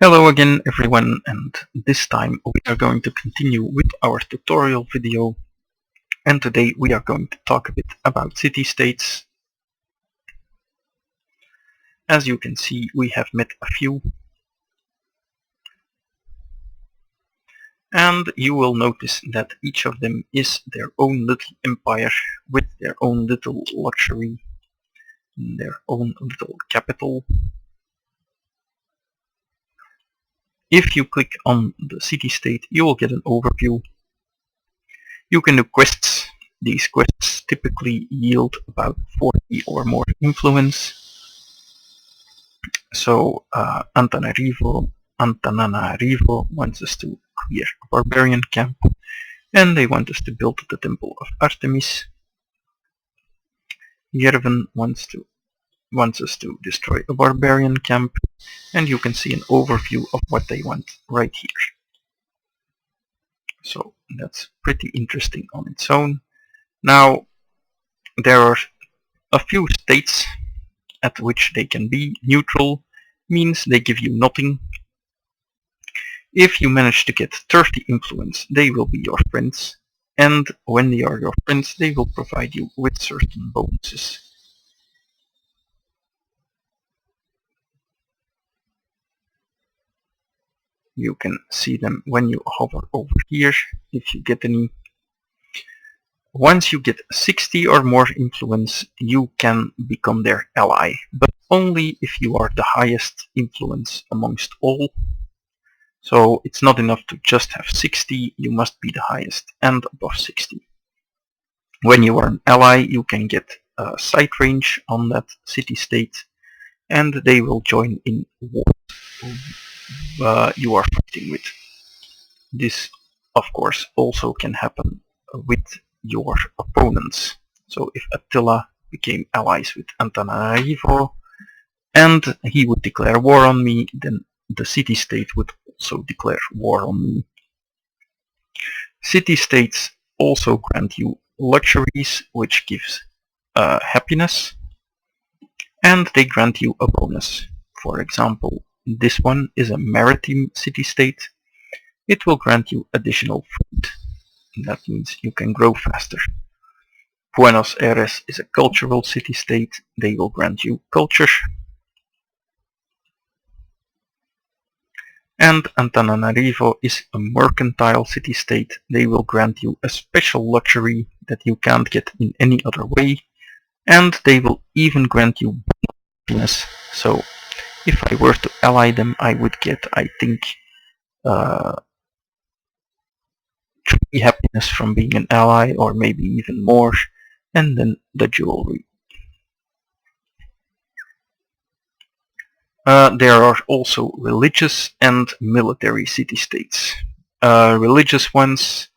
Hello again everyone, and this time we are going to continue with our tutorial video, and today we are going to talk a bit about city-states. As you can see, we have met a few, and you will notice that each of them is their own little empire with their own little luxury, their own little capital. If you click on the city-state, you will get an overview. You can do quests. These quests typically yield about 40 or more influence. So Antananarivo wants us to clear a barbarian camp, and they want us to build the Temple of Artemis. Yervin wants us to destroy a barbarian camp, and you can see an overview of what they want right here. So that's pretty interesting on its own. Now, there are a few states at which they can be neutral, means they give you nothing. If you manage to get 30 influence, they will be your friends, and when they are your friends, they will provide you with certain bonuses. You can see them when you hover over here, if you get any. Once you get 60 or more influence, you can become their ally, but only if you are the highest influence amongst all. So it's not enough to just have 60, you must be the highest and above 60. When you are an ally, you can get a side range on that city-state, and they will join in war you are fighting with. This, of course, also can happen with your opponents. So if Attila became allies with Antananarivo and he would declare war on me, then the city-state would also declare war on me. City-states also grant you luxuries, which gives happiness, and they grant you a bonus. For example, this one is a maritime city-state. It will grant you additional food. That means you can grow faster. Buenos Aires is a cultural city-state. They will grant you culture. And Antananarivo is a mercantile city-state. They will grant you a special luxury that you can't get in any other way, and they will even grant you bonus. So if I were to ally them, I would get, I think, 3 happiness from being an ally, or maybe even more, and then the jewelry. There are also religious and military city-states. Religious ones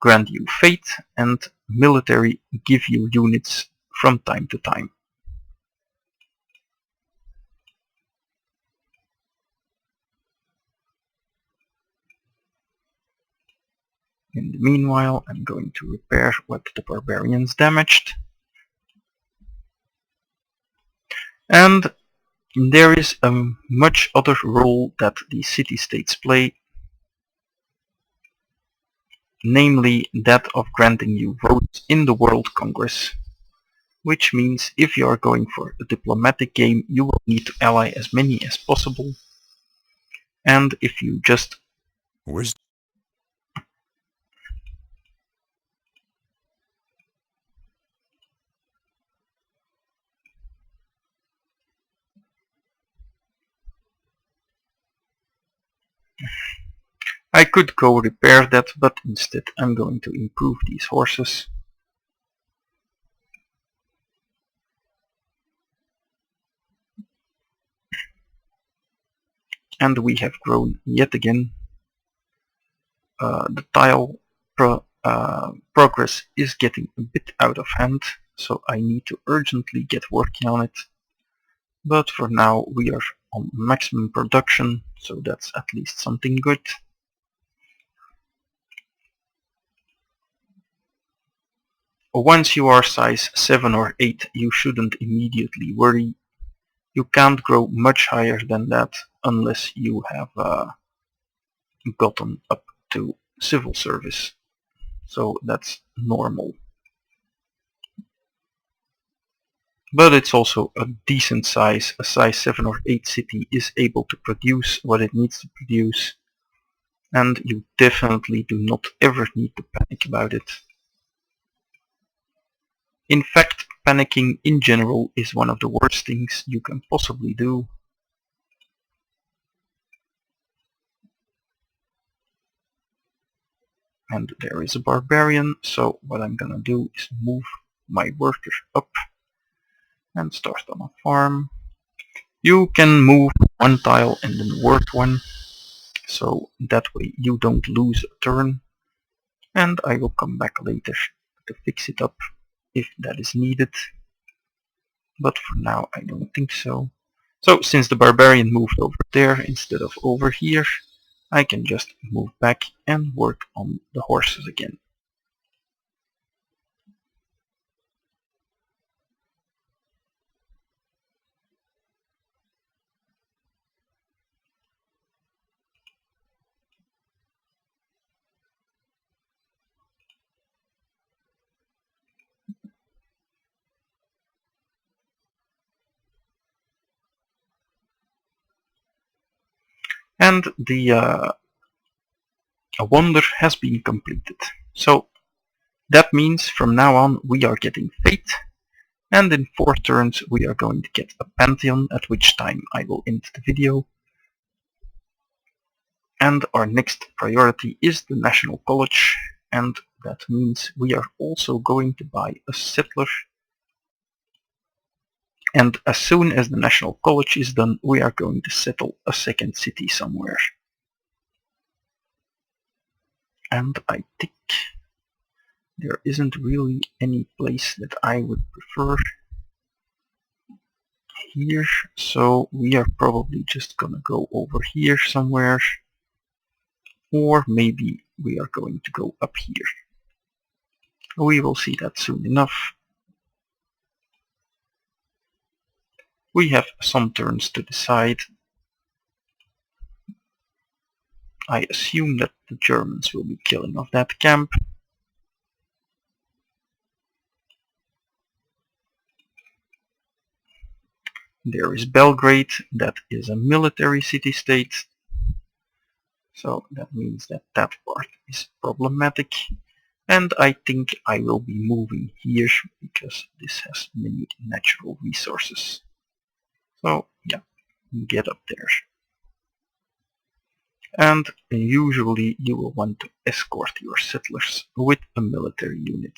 grant you faith, and military give you units from time to time. In the meanwhile, I'm going to repair what the barbarians damaged. And there is a much other role that the city-states play, namely that of granting you votes in the World Congress. Which means if you are going for a diplomatic game, you will need to ally as many as possible. And if you just I could go repair that, but instead I'm going to improve these horses. And we have grown yet again. The tile progress is getting a bit out of hand, so I need to urgently get working on it. But for now we are on maximum production, so that's at least something good. Once you are size 7 or 8, you shouldn't immediately worry. You can't grow much higher than that unless you have gotten up to civil service. So that's normal. But it's also a decent size. A size 7 or 8 city is able to produce what it needs to produce, and you definitely do not ever need to panic about it. In fact, panicking in general is one of the worst things you can possibly do. And there is a barbarian, so what I'm gonna do is move my workers up and start on a farm. You can move one tile and then work one, so that way you don't lose a turn, and I will come back later to fix it up if that is needed, but for now I don't think so. So since the barbarian moved over there instead of over here, I can just move back and work on the horses again. And the wonder has been completed. So that means from now on we are getting Fate, and in 4 turns we are going to get a Pantheon, at which time I will end the video. And our next priority is the National College, and that means we are also going to buy a settler. And as soon as the National College is done, we are going to settle a second city somewhere. And I think there isn't really any place that I would prefer here, so we are probably just gonna go over here somewhere, or maybe we are going to go up here. We will see that soon enough. We have some turns to decide. I assume that the Germans will be killing off that camp. There is Belgrade, that is a military city-state. So that means that that part is problematic. And I think I will be moving here because this has many natural resources. So yeah, get up there. And usually you will want to escort your settlers with a military unit.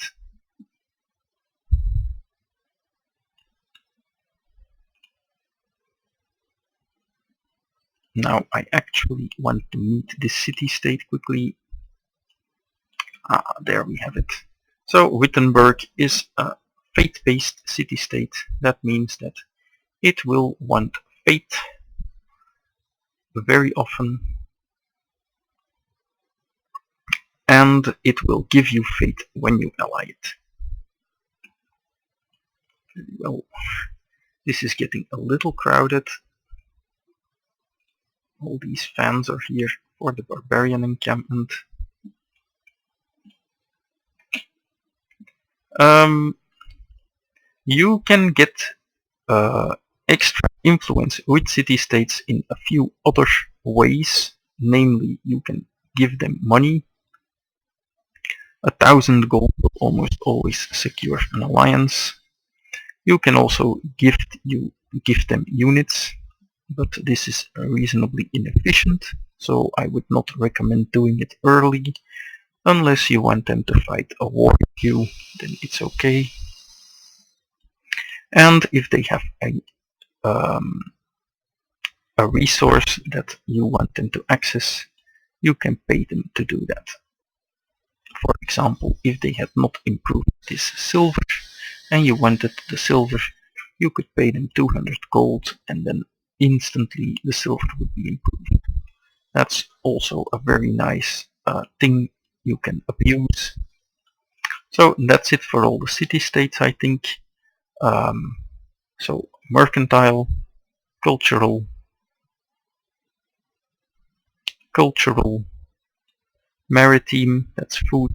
Now I actually want to meet this city-state quickly. There we have it. So Wittenberg is a fate-based city-state. That means that it will want fate very often, and it will give you fate when you ally it. Well, this is getting a little crowded. All these fans are here for the barbarian encampment. You can get extra influence with city-states in a few other ways. Namely, you can give them money. 1,000 gold will almost always secure an alliance. You can also give them units, but this is reasonably inefficient, so I would not recommend doing it early. Unless you want them to fight a war with you, then it's okay. And if they have a resource that you want them to access, you can pay them to do that. For example, if they had not improved this silver and you wanted the silver, you could pay them 200 gold and then instantly the silver would be improved. That's also a very nice thing you can abuse. So that's it for all the city-states, I think. So mercantile, cultural, maritime, that's food,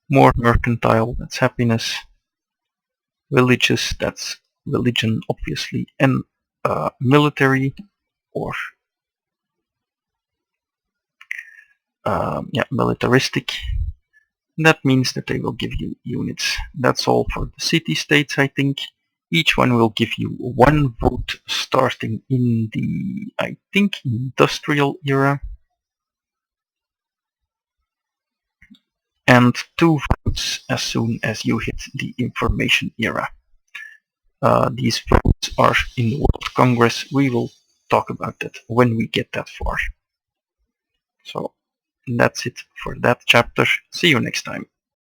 more mercantile, that's happiness, religious, that's religion obviously, and military or militaristic. That means that they will give you units. That's all for the city-states, I think. Each one will give you 1 vote starting in the, I think, industrial era. And 2 votes as soon as you hit the information era. These votes are in the World Congress. We will talk about that when we get that far. So that's it for that chapter. See you next time.